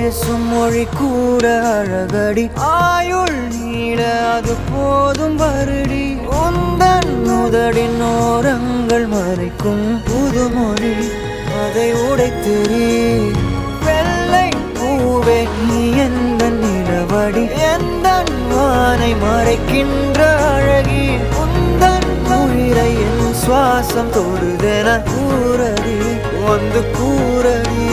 பேசும் மொழி கூட அழகடி ஆயுள் நீள அது போதும் வருடி உந்தன் முதடின் ஓரங்கள் மறைக்கும் புதுமொழி அதை உடைத்திரி வெள்ளை பூவே நீ எந்த நிலவடி எந்த வானை மறைக்கின்ற அழகி உந்தன் உயிரை என் சுவாசம் தொடுதென கூறடி வந்து கூறடி